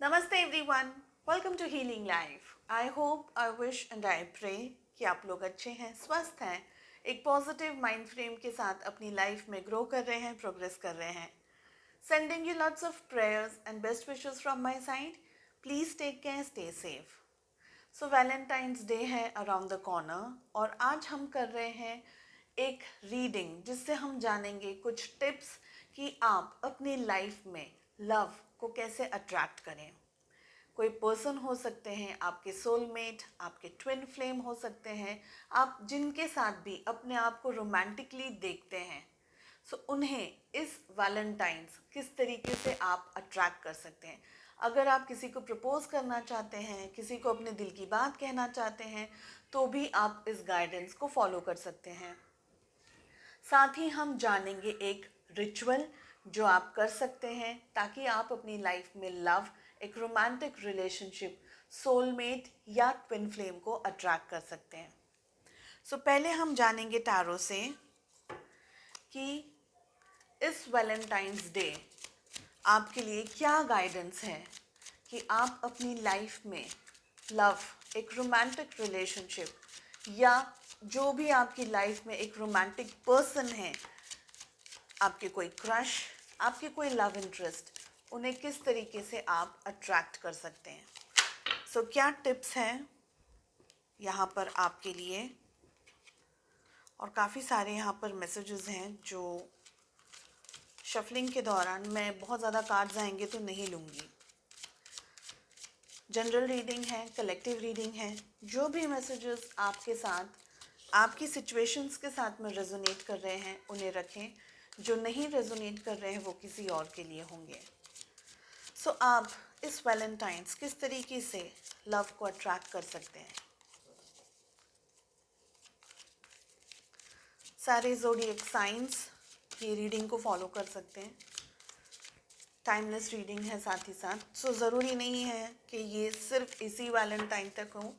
नमस्ते everyone, welcome to Healing Life. I hope, I wish and I pray कि आप लोग अच्छे हैं, स्वस्थ हैं, एक पॉजिटिव माइंड फ्रेम के साथ अपनी लाइफ में ग्रो कर रहे हैं, प्रोग्रेस कर रहे हैं। Sending you lots of prayers and best wishes from my side. Please take care, stay safe. So Valentine's day है अराउंड द कॉर्नर और आज हम कर रहे हैं एक रीडिंग जिससे हम जानेंगे कुछ टिप्स कि आप अपनी लाइफ में लव को कैसे अट्रैक्ट करें। कोई पर्सन हो सकते हैं, आपके सोलमेट, आपके ट्विन फ्लेम हो सकते हैं, आप जिनके साथ भी अपने आप को रोमांटिकली देखते हैं। सो उन्हें इस वैलेंटाइंस किस तरीके से आप अट्रैक्ट कर सकते हैं। अगर आप किसी को प्रपोज करना चाहते हैं, किसी को अपने दिल की बात कहना चाहते हैं, तो भी आप इस गाइडेंस को फॉलो कर सकते हैं। साथ ही हम जानेंगे एक रिचुअल जो आप कर सकते हैं ताकि आप अपनी लाइफ में लव, एक रोमांटिक रिलेशनशिप, सोलमेट या ट्विन फ्लेम को अट्रैक्ट कर सकते हैं। सो पहले हम जानेंगे टैरो से कि इस वैलेंटाइंस डे आपके लिए क्या गाइडेंस है कि आप अपनी लाइफ में लव, एक रोमांटिक रिलेशनशिप या जो भी आपकी लाइफ में एक रोमांटिक पर्सन है, आपके कोई क्रश, आपके कोई लव इंटरेस्ट, उन्हें किस तरीके से आप अट्रैक्ट कर सकते हैं। सो क्या टिप्स हैं यहाँ पर आपके लिए। और काफ़ी सारे यहाँ पर मैसेजेस हैं जो शफलिंग के दौरान मैं बहुत ज़्यादा कार्ड्स आएंगे तो नहीं लूँगी। जनरल रीडिंग है, कलेक्टिव रीडिंग है, जो भी मैसेजेस आपके साथ, आपकी सिचुएशंस के साथ में रेजोनेट कर रहे हैं उन्हें रखें, जो नहीं रेजोनेट कर रहे हैं वो किसी और के लिए होंगे। सो आप इस वैलेंटाइंस किस तरीके से लव को अट्रैक्ट कर सकते हैं। सारे ज़ोडिएक साइंस की रीडिंग को फॉलो कर सकते हैं। टाइमलेस रीडिंग है साथ ही साथ। सो ज़रूरी नहीं है कि ये सिर्फ इसी वैलेंटाइन तक हो,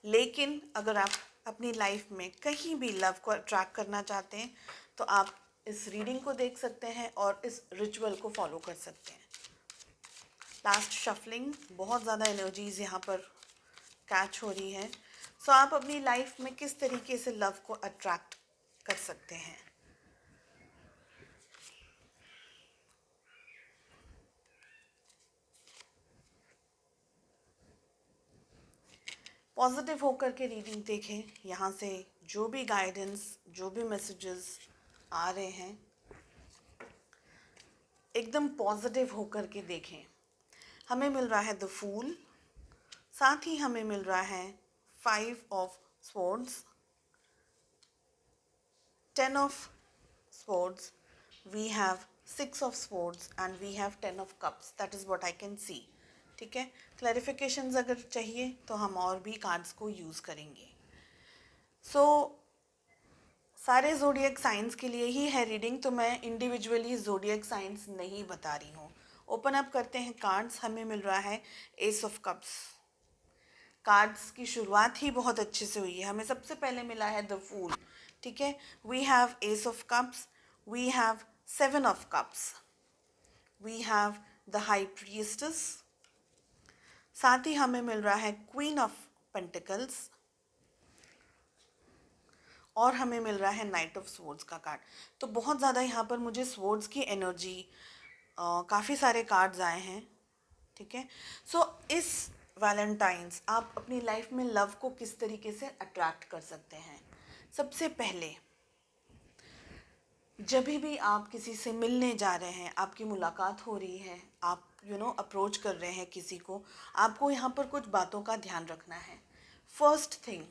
लेकिन अगर आप अपनी लाइफ में कहीं भी लव को अट्रैक्ट करना चाहते हैं तो आप इस रीडिंग को देख सकते हैं और इस रिचुअल को फॉलो कर सकते हैं। लास्ट शफलिंग, बहुत ज़्यादा एनर्जीज यहाँ पर कैच हो रही है। सो आप अपनी लाइफ में किस तरीके से लव को अट्रैक्ट कर सकते हैं। पॉजिटिव होकर के रीडिंग देखें। यहाँ से जो भी गाइडेंस, जो भी मैसेजेस आ रहे हैं, एकदम पॉजिटिव होकर के देखें। हमें मिल रहा है द फूल, साथ ही हमें मिल रहा है 5 of swords, 10 of swords, we have 6 of swords and we have 10 of cups. That is what I can see. ठीक है, क्लैरिफिकेशंस अगर चाहिए तो हम और भी कार्ड्स को यूज़ करेंगे। सो सारे ज़ोडिएक साइंस के लिए ही है रीडिंग, तो मैं इंडिविजुअली ज़ोडिएक साइंस नहीं बता रही हूँ। ओपन अप करते हैं कार्ड्स। हमें मिल रहा है एस ऑफ कप्स। कार्ड्स की शुरुआत ही बहुत अच्छे से हुई है। हमें सबसे पहले मिला है द फूल। ठीक है, we have ace of cups, we have 7 of cups, we have the high priestess, साथ ही हमें मिल रहा है क्वीन ऑफ पेंटिकल्स और हमें मिल रहा है नाइट ऑफ स्वॉर्ड्स का कार्ड। तो बहुत ज़्यादा यहाँ पर मुझे स्वॉर्ड्स की एनर्जी, काफ़ी सारे कार्ड्स आए हैं। ठीक है, सो इस वैलेंटाइंस आप अपनी लाइफ में लव को किस तरीके से अट्रैक्ट कर सकते हैं। सबसे पहले जब भी आप किसी से मिलने जा रहे हैं, आपकी मुलाकात हो रही है, आप अप्रोच कर रहे हैं किसी को, आपको यहाँ पर कुछ बातों का ध्यान रखना है। फर्स्ट थिंग,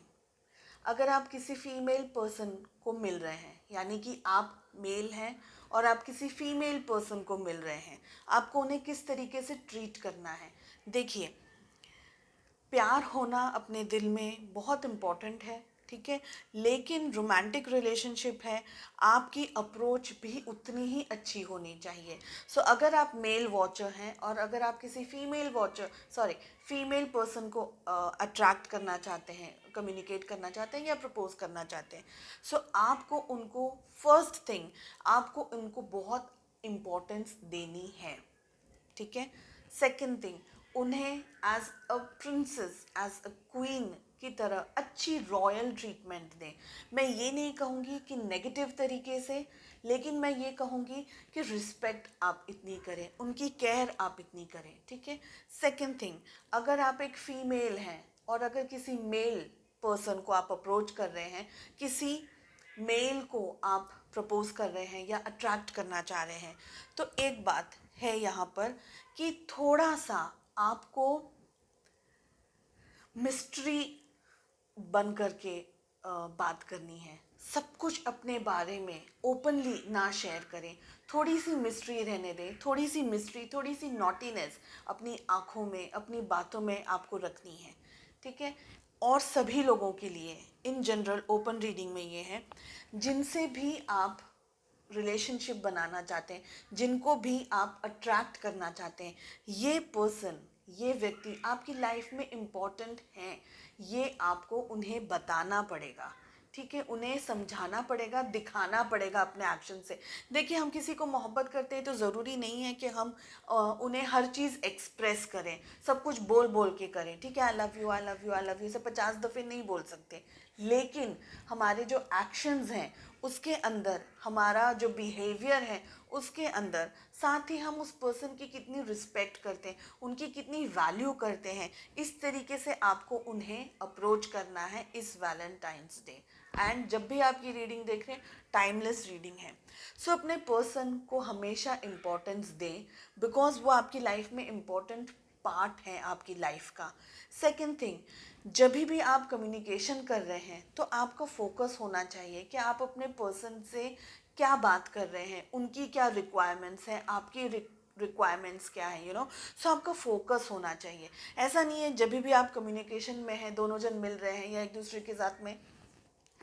अगर आप किसी फीमेल पर्सन को मिल रहे हैं, यानी कि आप मेल हैं और आप किसी फीमेल पर्सन को मिल रहे हैं, आपको उन्हें किस तरीके से ट्रीट करना है। देखिए, प्यार होना अपने दिल में बहुत इम्पॉर्टेंट है, ठीक है, लेकिन रोमांटिक रिलेशनशिप है, आपकी अप्रोच भी उतनी ही अच्छी होनी चाहिए। सो अगर आप मेल वॉचर हैं और अगर आप किसी फीमेल पर्सन को अट्रैक्ट करना चाहते हैं, कम्युनिकेट करना चाहते हैं या प्रपोज करना चाहते हैं, सो आपको उनको फर्स्ट थिंग, आपको उनको बहुत इम्पोर्टेंस देनी है। ठीक है, सेकंड थिंग, उन्हें as a princess, as a queen की तरह अच्छी रॉयल ट्रीटमेंट दें। मैं ये नहीं कहूँगी कि नेगेटिव तरीके से, लेकिन मैं ये कहूँगी कि रिस्पेक्ट आप इतनी करें, उनकी केयर आप इतनी करें, ठीक है। सेकंड थिंग, अगर आप एक फीमेल हैं और अगर किसी मेल पर्सन को आप अप्रोच कर रहे हैं, किसी मेल को आप प्रपोज कर रहे हैं या अट्रैक्ट करना चाह रहे हैं, तो एक बात है यहाँ पर कि थोड़ा सा आपको मिस्ट्री बन करके बात करनी है। सब कुछ अपने बारे में ओपनली ना शेयर करें, थोड़ी सी मिस्ट्री रहने दें, थोड़ी सी मिस्ट्री, थोड़ी सी नॉटीनेस अपनी आँखों में, अपनी बातों में आपको रखनी है, ठीक है। और सभी लोगों के लिए इन जनरल ओपन रीडिंग में ये है, जिनसे भी आप रिलेशनशिप बनाना चाहते हैं, जिनको भी आप अट्रैक्ट करना चाहते हैं, ये पर्सन, ये व्यक्ति आपकी लाइफ में इम्पॉर्टेंट हैं, ये आपको उन्हें बताना पड़ेगा, ठीक है। उन्हें समझाना पड़ेगा, दिखाना पड़ेगा अपने एक्शन से। देखिए, हम किसी को मोहब्बत करते हैं तो ज़रूरी नहीं है कि हम उन्हें हर चीज़ एक्सप्रेस करें, सब कुछ बोल बोल के करें, ठीक है। I love you, I love you, I love you से 50 दफ़े नहीं बोल सकते, लेकिन हमारे जो एक्शंस हैं उसके अंदर, हमारा जो बिहेवियर है उसके अंदर, साथ ही हम उस पर्सन की कितनी रिस्पेक्ट करते हैं, उनकी कितनी वैल्यू करते हैं, इस तरीके से आपको उन्हें अप्रोच करना है इस वैलेंटाइंस डे। एंड जब भी आप ये रीडिंग देख रहे हैं, टाइमलेस रीडिंग है। सो अपने पर्सन को हमेशा इम्पोर्टेंस दें, बिकॉज वो आपकी लाइफ में इम्पोर्टेंट पार्ट है आपकी लाइफ का। सेकेंड थिंग, जब भी आप कम्युनिकेशन कर रहे हैं तो आपका फोकस होना चाहिए कि आप अपने पर्सन से क्या बात कर रहे हैं, उनकी क्या रिक्वायरमेंट्स हैं, आपकी रिक्वायरमेंट्स क्या है, सो आपका फोकस होना चाहिए। ऐसा नहीं है जब भी आप कम्युनिकेशन में हैं, दोनों जन मिल रहे हैं या एक दूसरे के साथ में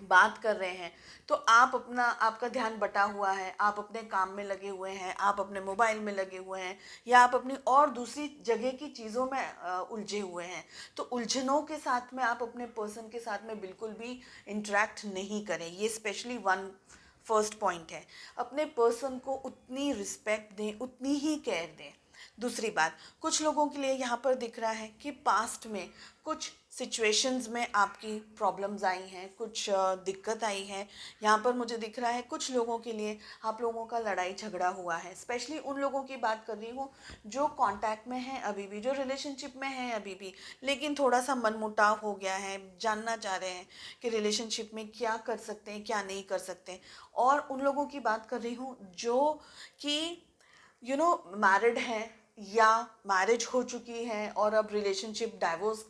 बात कर रहे हैं, तो आपका ध्यान बटा हुआ है, आप अपने काम में लगे हुए हैं, आप अपने मोबाइल में लगे हुए हैं, या आप अपनी और दूसरी जगह की चीज़ों में उलझे हुए हैं। तो उलझनों के साथ में आप अपने पर्सन के साथ में बिल्कुल भी इंटरेक्ट नहीं करें। ये स्पेशली वन फर्स्ट पॉइंट है। अपने पर्सन को उतनी रिस्पेक्ट दें, उतनी ही केयर दें। दूसरी बात, कुछ लोगों के लिए यहाँ पर दिख रहा है कि पास्ट में कुछ सिचुएशंस में आपकी प्रॉब्लम्स आई हैं, कुछ दिक्कत आई है। यहाँ पर मुझे दिख रहा है कुछ लोगों के लिए आप लोगों का लड़ाई झगड़ा हुआ है। स्पेशली उन लोगों की बात कर रही हूँ जो कांटेक्ट में हैं अभी भी, जो रिलेशनशिप में हैं अभी भी, लेकिन थोड़ा सा मनमुटाव हो गया है, जानना चाह रहे हैं कि रिलेशनशिप में क्या कर सकते हैं, क्या नहीं कर सकते। और उन लोगों की बात कर रही हूँ जो कि मैरिड हैं या मैरिज हो चुकी है और अब रिलेशनशिप डाइवोर्स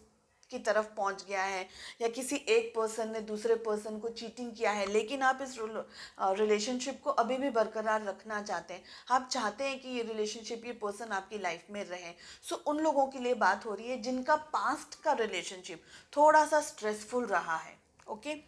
की तरफ पहुंच गया है, या किसी एक पर्सन ने दूसरे पर्सन को चीटिंग किया है, लेकिन आप इस रिलेशनशिप को अभी भी बरकरार रखना चाहते हैं, आप चाहते हैं कि ये रिलेशनशिप, ये पर्सन आपकी लाइफ में रहे। सो उन लोगों के लिए बात हो रही है जिनका पास्ट का रिलेशनशिप थोड़ा सा स्ट्रेसफुल रहा है, ओके।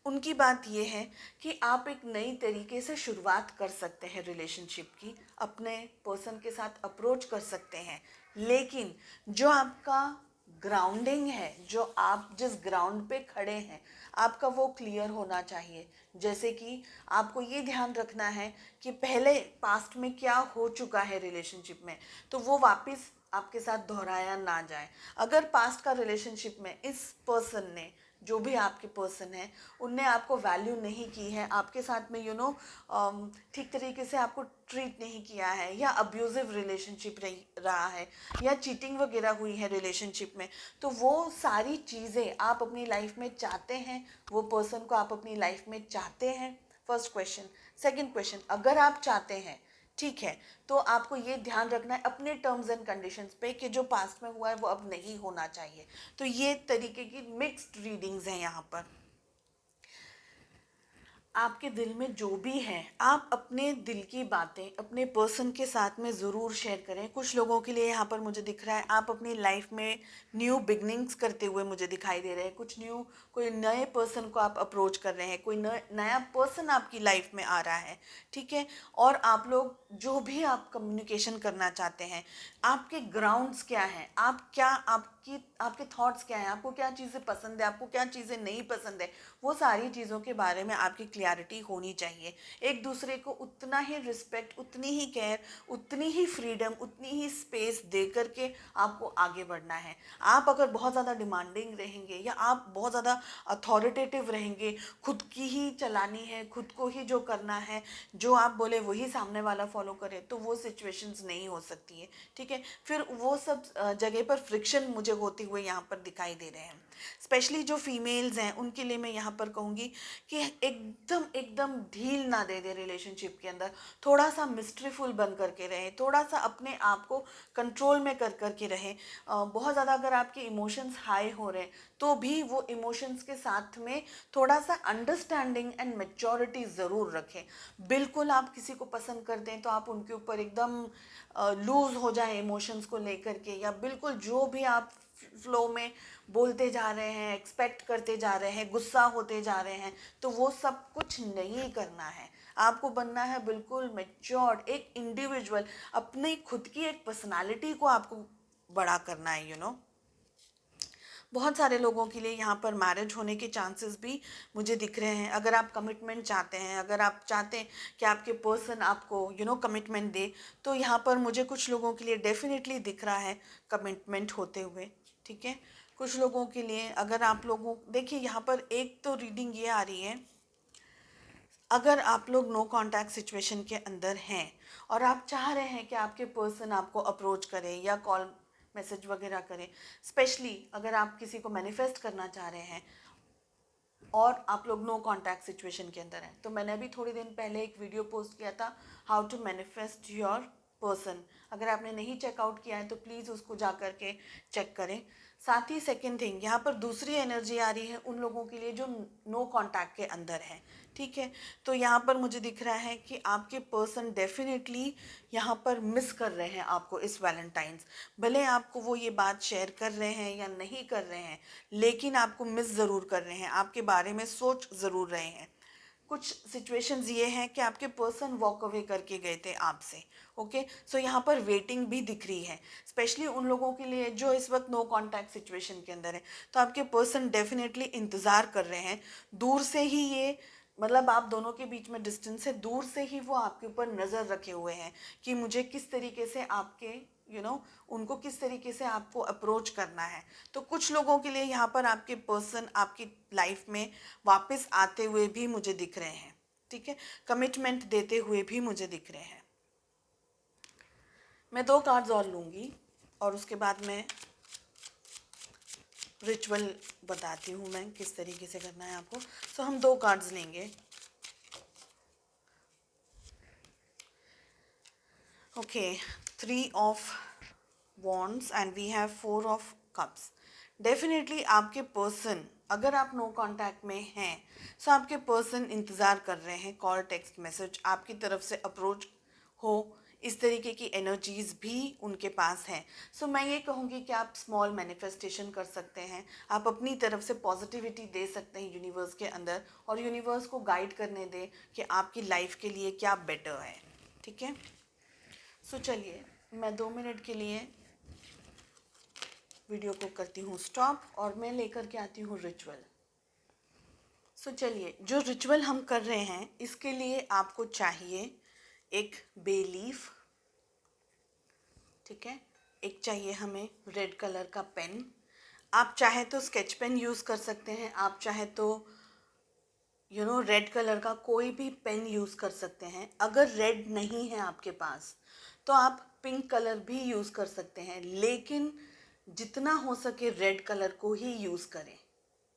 उनकी बात ये है कि आप एक नई तरीके से शुरुआत कर सकते हैं रिलेशनशिप की, अपने पर्सन के साथ अप्रोच कर सकते हैं, लेकिन जो आपका ग्राउंडिंग है, जो आप जिस ग्राउंड पे खड़े हैं, आपका वो क्लियर होना चाहिए। जैसे कि आपको ये ध्यान रखना है कि पहले पास्ट में क्या हो चुका है रिलेशनशिप में, तो वो वापस आपके साथ दोहराया ना जाए। अगर पास्ट का रिलेशनशिप में इस पर्सन ने, जो भी आपके पर्सन है, उनने आपको वैल्यू नहीं की है, आपके साथ में ठीक तरीके से आपको ट्रीट नहीं किया है, या अब्यूजिव रिलेशनशिप रहा है, या चीटिंग वगैरह हुई है रिलेशनशिप में, तो वो सारी चीज़ें आप अपनी लाइफ में चाहते हैं, वो पर्सन को आप अपनी लाइफ में चाहते हैं, फर्स्ट क्वेश्चन। सेकंड क्वेश्चन, अगर आप चाहते हैं, ठीक है, तो आपको ये ध्यान रखना है अपने टर्म्स एंड कंडीशंस पे कि जो पास्ट में हुआ है वो अब नहीं होना चाहिए। तो ये तरीके की मिक्स्ड रीडिंग्स हैं यहाँ पर। आपके दिल में जो भी है, आप अपने दिल की बातें अपने पर्सन के साथ में ज़रूर शेयर करें। कुछ लोगों के लिए यहाँ पर मुझे दिख रहा है आप अपनी लाइफ में न्यू बिगनिंग्स करते हुए मुझे दिखाई दे रहे हैं। कुछ कोई नए पर्सन को आप अप्रोच कर रहे हैं, कोई नया पर्सन आपकी लाइफ में आ रहा है, ठीक है। और आप लोग जो भी आप कम्युनिकेशन करना चाहते हैं, आपके ग्राउंड्स क्या हैं, आपके थॉट्स क्या हैं, आपको क्या चीज़ें पसंद है, आपको क्या चीज़ें नहीं पसंद है, वो सारी चीज़ों के बारे में आपकी फेमिलियरिटी होनी चाहिए। एक दूसरे को उतना ही रिस्पेक्ट, उतनी ही केयर, उतनी ही फ्रीडम, उतनी ही स्पेस दे करके आपको आगे बढ़ना है। आप अगर बहुत ज़्यादा डिमांडिंग रहेंगे या आप बहुत ज़्यादा अथॉरिटेटिव रहेंगे, खुद की ही चलानी है, खुद को ही जो करना है, जो आप बोले वही सामने वाला फॉलो करे, तो वो सिचुएशंस नहीं हो सकती है। ठीक है, फिर वो सब जगह पर फ्रिक्शन मुझे होते हुए यहाँ पर दिखाई दे रहे हैं। स्पेशली जो फीमेल्स हैं उनके लिए मैं यहाँ पर कहूँगी कि एकदम एकदम ढील ना दे दे रिलेशनशिप के अंदर। थोड़ा सा मिस्ट्रीफुल बन करके रहें, थोड़ा सा अपने आप को कंट्रोल में कर करके रहें। बहुत ज़्यादा अगर आपके इमोशंस हाई हो रहे हैं तो भी वो इमोशंस के साथ में थोड़ा सा अंडरस्टैंडिंग एंड मेच्योरिटी ज़रूर रखें। बिल्कुल आप किसी को पसंद करते हैं तो आप उनके ऊपर एकदम लूज हो जाए इमोशंस को लेकर के, या बिल्कुल जो भी आप फ्लो में बोलते जा रहे हैं, एक्सपेक्ट करते जा रहे हैं, गुस्सा होते जा रहे हैं, तो वो सब कुछ नहीं करना है। आपको बनना है बिल्कुल मेच्योर्ड, एक इंडिविजुअल, अपनी खुद की एक पर्सनालिटी को आपको बड़ा करना है, बहुत सारे लोगों के लिए यहाँ पर मैरिज होने के चांसेस भी मुझे दिख रहे हैं। अगर आप कमिटमेंट चाहते हैं, अगर आप चाहते हैं कि आपके पर्सन आपको कमिटमेंट दे, तो यहाँ पर मुझे कुछ लोगों के लिए डेफिनेटली दिख रहा है कमिटमेंट होते हुए। ठीक है, कुछ लोगों के लिए, अगर आप लोगों, देखिए यहाँ पर एक तो रीडिंग ये आ रही है, अगर आप लोग नो कांटेक्ट सिचुएशन के अंदर हैं और आप चाह रहे हैं कि आपके पर्सन आपको अप्रोच करे या कॉल मैसेज वगैरह करे, स्पेशली अगर आप किसी को मैनिफेस्ट करना चाह रहे हैं और आप लोग नो कांटेक्ट सिचुएशन के अंदर हैं, तो मैंने अभी थोड़ी दिन पहले एक वीडियो पोस्ट किया था, how to manifest your person. अगर आपने नहीं चेकआउट किया है तो प्लीज़ उसको जा कर के चेक करें। साथ ही सेकेंड थिंग, यहाँ पर दूसरी एनर्जी आ रही है उन लोगों के लिए जो नो कांटेक्ट के अंदर हैं। ठीक है, तो यहाँ पर मुझे दिख रहा है कि आपके पर्सन डेफिनेटली यहाँ पर मिस कर रहे हैं आपको इस वैलेंटाइंस। भले आपको वो ये बात शेयर कर रहे हैं या नहीं कर रहे हैं, लेकिन आपको मिस ज़रूर कर रहे हैं, आपके बारे में सोच ज़रूर रहे हैं। कुछ सिचुएशंस ये हैं कि आपके पर्सन वॉक अवे करके गए थे आपसे। ओके, सो यहाँ पर वेटिंग भी दिख रही है, स्पेशली उन लोगों के लिए जो इस वक्त नो कांटेक्ट सिचुएशन के अंदर है। तो आपके पर्सन डेफिनेटली इंतज़ार कर रहे हैं, दूर से ही ये, मतलब आप दोनों के बीच में डिस्टेंस है, दूर से ही वो आपके ऊपर नज़र रखे हुए हैं कि मुझे किस तरीके से आपके उनको किस तरीके से आपको अप्रोच करना है। तो कुछ लोगों के लिए यहाँ पर आपके पर्सन आपकी लाइफ में वापस आते हुए भी मुझे दिख रहे हैं। ठीक है, कमिटमेंट देते हुए भी मुझे दिख रहे हैं। मैं 2 कार्ड्स और लूँगी और उसके बाद मैं रिचुअल बताती हूँ मैं किस तरीके से करना है आपको। सो हम 2 कार्ड्स लेंगे। Okay, 3 of wands and we have 4 of cups. Definitely आपके पर्सन, अगर आप नो कांटेक्ट में हैं, सो आपके पर्सन इंतज़ार कर रहे हैं कॉल, टेक्स्ट, मैसेज, आपकी तरफ से अप्रोच हो, इस तरीके की एनर्जीज़ भी उनके पास हैं। सो मैं ये कहूँगी कि आप स्मॉल मैनिफेस्टेशन कर सकते हैं, आप अपनी तरफ से पॉजिटिविटी दे सकते हैं यूनिवर्स के अंदर, और यूनिवर्स को गाइड करने दें कि आपकी लाइफ के लिए क्या बेटर है। ठीक है, सो चलिए मैं 2 मिनट के लिए वीडियो को करती हूँ स्टॉप और मैं लेकर के आती हूँ रिचुअल। सो चलिए, जो रिचुअल हम कर रहे हैं इसके लिए आपको चाहिए एक बे लीफ। ठीक है, एक चाहिए हमें रेड कलर का पेन। आप चाहे तो स्केच पेन यूज़ कर सकते हैं, आप चाहे तो रेड कलर का कोई भी पेन यूज़ कर सकते हैं। अगर रेड नहीं है आपके पास तो आप पिंक कलर भी यूज़ कर सकते हैं, लेकिन जितना हो सके रेड कलर को ही यूज़ करें।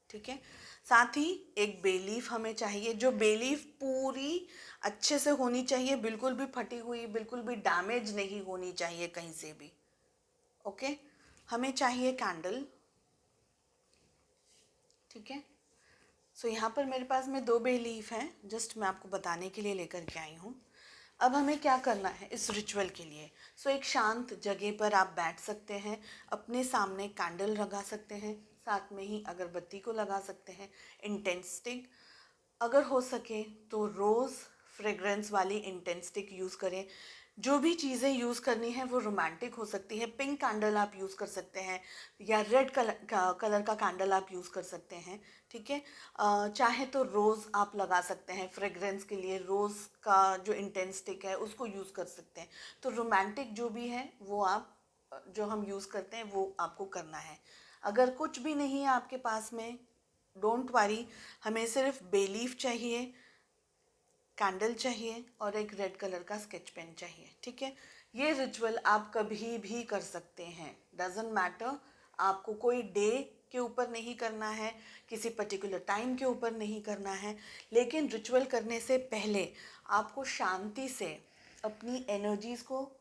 ठीक है, साथ ही एक बे लीफ हमें चाहिए, जो बे लीफ पूरी अच्छे से होनी चाहिए, बिल्कुल भी फटी हुई, बिल्कुल भी डैमेज नहीं होनी चाहिए कहीं से भी। ओके, हमें चाहिए कैंडल। ठीक है, सो यहाँ पर मेरे पास में 2 बे लीफ हैं, जस्ट मैं आपको बताने के लिए लेकर के आई हूँ। अब हमें क्या करना है इस रिचुअल के लिए। सो एक शांत जगह पर आप बैठ सकते हैं, अपने सामने कैंडल लगा सकते हैं, साथ में ही अगरबत्ती को लगा सकते हैं, इंटेंस स्टिक, अगर हो सके तो रोज़ फ्रेग्रेंस वाली इंटेंस स्टिक यूज़ करें। जो भी चीज़ें यूज़ करनी है वो रोमांटिक हो सकती है। पिंक कैंडल आप यूज़ कर सकते हैं या रेड कलर का कैंडल आप यूज़ कर सकते हैं, ठीक है। चाहे तो रोज़ आप लगा सकते हैं, फ्रेग्रेंस के लिए रोज़ का जो इंटेंस स्टिक है उसको यूज़ कर सकते हैं। तो रोमांटिक जो भी है वो आप जो हम यूज़ करते हैं वो आपको करना है। अगर कुछ भी नहीं है आपके पास में, डोंट वरी, हमें सिर्फ बे लीफ चाहिए, कैंडल चाहिए और एक रेड कलर का स्केच पेन चाहिए, ठीक है। ये रिचुअल आप कभी भी कर सकते हैं, डजेंट मैटर। आपको कोई डे के ऊपर नहीं करना है, किसी पर्टिकुलर टाइम के ऊपर नहीं करना है, लेकिन रिचुअल करने से पहले आपको शांति से अपनी एनर्जीज़ को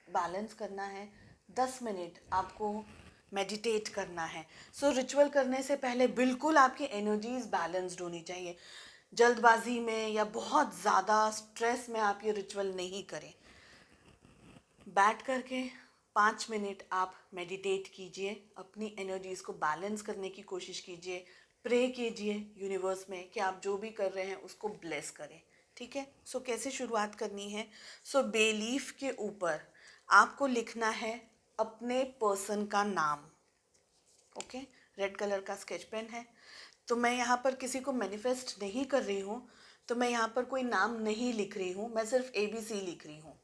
बैलेंस करना है। 10 मिनट आपको मेडिटेट करना है। सो रिचुअल करने से पहले बिल्कुल आपकी एनर्जीज बैलेंस्ड होनी चाहिए। जल्दबाजी में या बहुत ज़्यादा स्ट्रेस में आप ये रिचुअल नहीं करें। बैठ करके 5 मिनट आप मेडिटेट कीजिए, अपनी एनर्जीज को बैलेंस करने की कोशिश कीजिए, प्रे कीजिए यूनिवर्स में कि आप जो भी कर रहे हैं उसको ब्लेस करें, ठीक है। सो कैसे शुरुआत करनी है? सो बे लीफ के ऊपर आपको लिखना है अपने पर्सन का नाम, ओके। रेड कलर का स्केच पेन है, तो मैं यहाँ पर किसी को मैनिफेस्ट नहीं कर रही हूँ, तो मैं यहाँ पर कोई नाम नहीं लिख रही हूँ, मैं सिर्फ ABC लिख रही हूँ,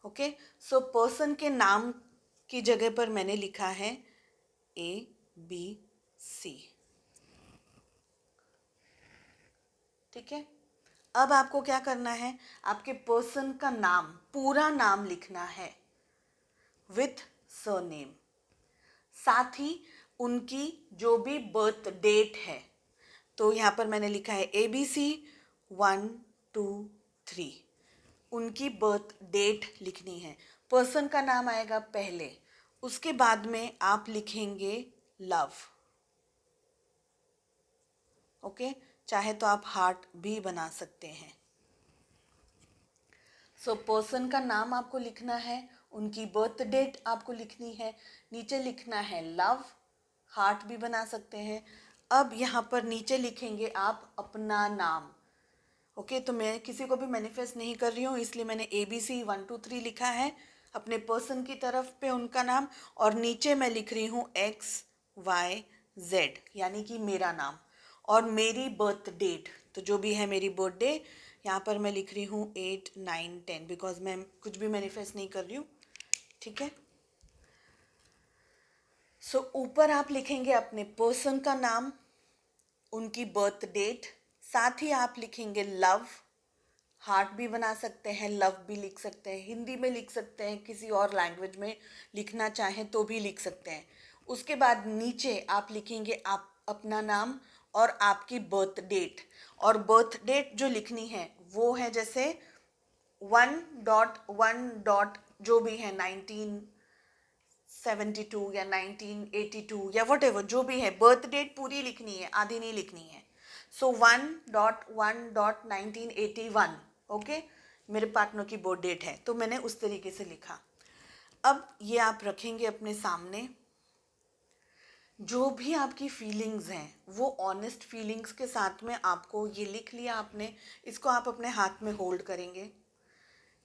ओके। सो पर्सन के नाम की जगह पर मैंने लिखा है ABC, ठीक है। अब आपको क्या करना है, आपके पर्सन का नाम, पूरा नाम लिखना है विथ सरनेम, साथ ही उनकी जो भी बर्थ डेट है। तो यहाँ पर मैंने लिखा है ABC 1 2 3, उनकी बर्थ डेट लिखनी है। पर्सन का नाम आएगा पहले, उसके बाद में आप लिखेंगे लव, ओके। चाहे तो आप हार्ट भी बना सकते हैं। सो पर्सन का नाम आपको लिखना है, उनकी बर्थ डेट आपको लिखनी है, नीचे लिखना है लव, हार्ट भी बना सकते हैं। अब यहाँ पर नीचे लिखेंगे आप अपना नाम, ओके। तो मैं किसी को भी मैनिफेस्ट नहीं कर रही हूँ, इसलिए मैंने ABC 1 2 3 लिखा है अपने पर्सन की तरफ पे उनका नाम, और नीचे मैं लिख रही हूँ XYZ, यानी कि मेरा नाम और मेरी बर्थ डेट। तो जो भी है मेरी बर्थडे, यहाँ पर मैं लिख रही हूँ 8 9 10, बिकॉज मैं कुछ भी मैनिफेस्ट नहीं कर रही हूँ, ठीक है। सो ऊपर आप लिखेंगे अपने पर्सन का नाम, उनकी बर्थ डेट, साथ ही आप लिखेंगे लव, हार्ट भी बना सकते हैं, लव भी लिख सकते हैं, हिंदी में लिख सकते हैं, किसी और लैंग्वेज में लिखना चाहें तो भी लिख सकते हैं। उसके बाद नीचे आप लिखेंगे आप अपना नाम और आपकी बर्थ डेट, और बर्थ डेट जो लिखनी है वो है जैसे 1 1 जो भी है 1972 या 1982 या वट एवर जो भी है, बर्थ डेट पूरी लिखनी है, आधी नहीं लिखनी है। सो 1 1 1981, ओके, मेरे पार्टनर की बर्थ डेट है, तो मैंने उस तरीके से लिखा। अब ये आप रखेंगे अपने सामने, जो भी आपकी फीलिंग्स हैं वो ऑनेस्ट फीलिंग्स के साथ में, आपको ये लिख लिया आपने, इसको आप अपने हाथ में होल्ड करेंगे,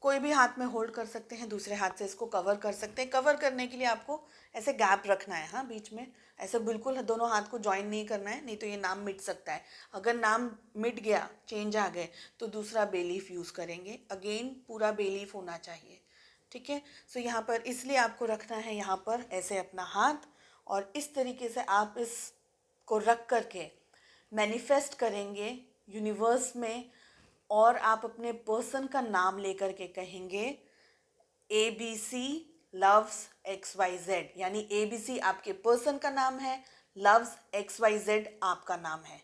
कोई भी हाथ में होल्ड कर सकते हैं, दूसरे हाथ से इसको कवर कर सकते हैं। कवर करने के लिए आपको ऐसे गैप रखना है, हाँ, बीच में, ऐसे बिल्कुल दोनों हाथ को ज्वाइन नहीं करना है, नहीं तो ये नाम मिट सकता है। अगर नाम मिट गया, चेंज आ गए, तो दूसरा बेलीफ यूज़ करेंगे, अगेन पूरा बेलीफ होना चाहिए, ठीक है। सो यहाँ पर इसलिए आपको रखना है यहाँ पर ऐसे अपना हाथ, और इस तरीके से आप इसको रख करके मैनिफेस्ट करेंगे यूनिवर्स में, और आप अपने पर्सन का नाम लेकर के कहेंगे ABC लव्स XYZ, यानी ABC आपके पर्सन का नाम है, लव्स XYZ आपका नाम है।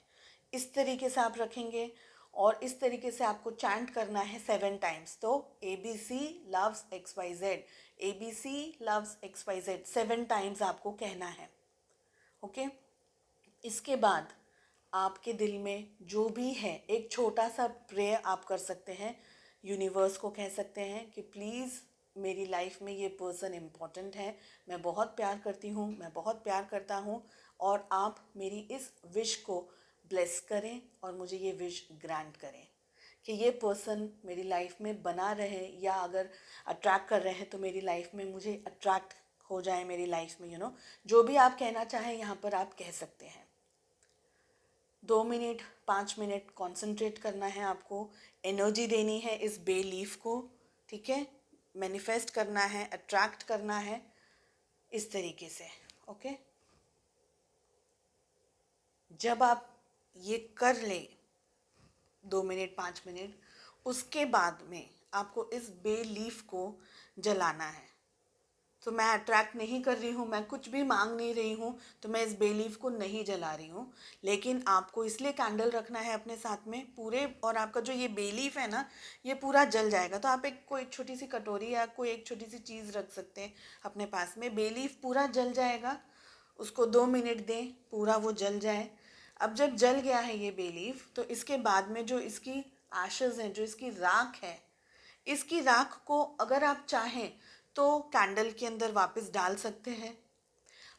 इस तरीके से आप रखेंगे, और इस तरीके से आपको चैंट करना है 7 टाइम्स। तो ABC loves XYZ, ABC loves XYZ 7 times आपको कहना है, ओके। इसके बाद आपके दिल में जो भी है, एक छोटा सा प्रेयर आप कर सकते हैं, यूनिवर्स को कह सकते हैं कि प्लीज़ मेरी लाइफ में ये पर्सन इम्पॉर्टेंट है, मैं बहुत प्यार करती हूँ, मैं बहुत प्यार करता हूँ, और आप मेरी इस विश को ब्लेस करें और मुझे ये विश ग्रांट करें। कि ये पर्सन मेरी लाइफ में बना रहे, या अगर अट्रैक्ट कर रहे हैं तो मेरी लाइफ में मुझे अट्रैक्ट हो जाए मेरी लाइफ में, जो भी आप कहना चाहें यहाँ पर आप कह सकते हैं। 2 मिनट 5 मिनट कॉन्सेंट्रेट करना है आपको, एनर्जी देनी है इस बे लीफ को, ठीक है, मैनिफेस्ट करना है, अट्रैक्ट करना है इस तरीके से। ओके, जब आप ये कर ले 2 मिनट 5 मिनट, उसके बाद में आपको इस बे लीफ को जलाना है। तो मैं अट्रैक्ट नहीं कर रही हूँ, मैं कुछ भी मांग नहीं रही हूँ, तो मैं इस बे लीफ को नहीं जला रही हूँ, लेकिन आपको इसलिए कैंडल रखना है अपने साथ में पूरे, और आपका जो ये बे लीफ है ना, ये पूरा जल जाएगा। तो आप एक कोई छोटी सी कटोरी या कोई एक छोटी सी चीज़ रख सकते हैं अपने पास में, बे लीफ पूरा जल जाएगा, उसको 2 मिनट दें, पूरा वो जल जाए। अब जब जल गया है ये बे लीफ, तो इसके बाद में जो इसकी एशेज़ हैं, जो इसकी राख है, इसकी राख को अगर आप चाहें तो कैंडल के अंदर वापस डाल सकते हैं।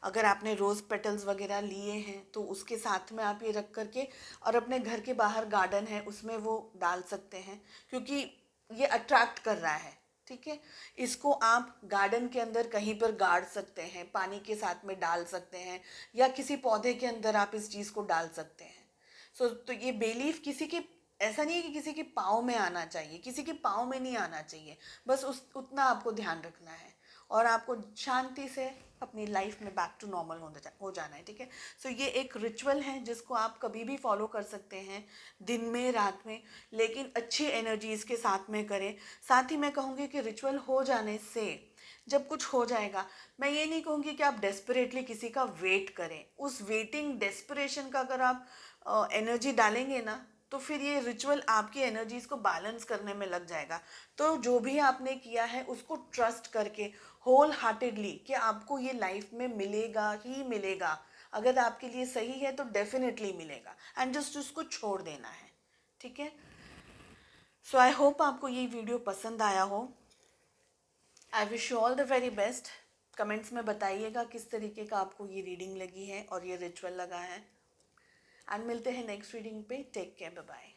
अगर आपने रोज़ पेटल्स वगैरह लिए हैं तो उसके साथ में आप ये रख करके, और अपने घर के बाहर गार्डन है उसमें वो डाल सकते हैं, क्योंकि ये अट्रैक्ट कर रहा है, ठीक है। इसको आप गार्डन के अंदर कहीं पर गाड़ सकते हैं, पानी के साथ में डाल सकते हैं, या किसी पौधे के अंदर आप इस चीज़ को डाल सकते हैं। तो ये बेलीफ किसी के, ऐसा नहीं है कि किसी के पाँव में आना चाहिए, किसी के पाँव में नहीं आना चाहिए, बस उतना आपको ध्यान रखना है, और आपको शांति से अपनी लाइफ में बैक टू नॉर्मल हो जाना है, ठीक है। सो ये एक रिचुअल है जिसको आप कभी भी फॉलो कर सकते हैं, दिन में रात में, लेकिन अच्छी एनर्जीज़ के साथ में करें। साथ ही मैं कहूँगी कि रिचुअल हो जाने से जब कुछ हो जाएगा, मैं ये नहीं कहूँगी कि आप डेस्परेटली किसी का वेट करें। उस वेटिंग डेस्परेशन का अगर आप एनर्जी डालेंगे ना, तो फिर ये रिचुअल आपकी एनर्जीज को बैलेंस करने में लग जाएगा। तो जो भी आपने किया है उसको ट्रस्ट करके होल हार्टेडली कि आपको ये लाइफ में मिलेगा ही मिलेगा, अगर आपके लिए सही है तो डेफिनेटली मिलेगा, एंड जस्ट उसको छोड़ देना है, ठीक है। सो आई होप आपको ये वीडियो पसंद आया हो। I wish you all the very best. Comments में बताइएगा किस तरीके का आपको ये रीडिंग लगी है और ये रिचुअल लगा है, एंड मिलते हैं नेक्स्ट रीडिंग पे। Take care, bye bye.